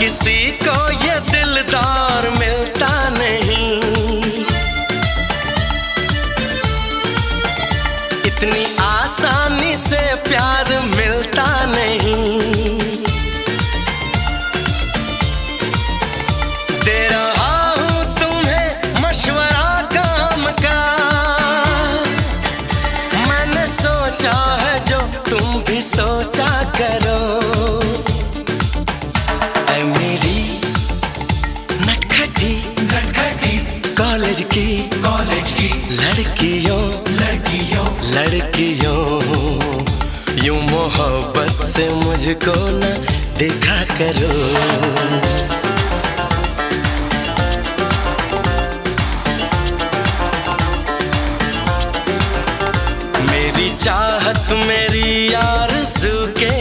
किसी को ये दिलदार मिलता नहीं। इतनी आसानी से प्यार मिलता नहीं। दे रहा हूं तुम्हें मशवरा काम का, मैंने सोचा है जो तुम भी सोचा करो। ऐ मेरी नटखटी कॉलेज की लड़कियों यूं मोहब्बत से मुझको न देखा करो। मेरी चाहत मेरी आरज़ू के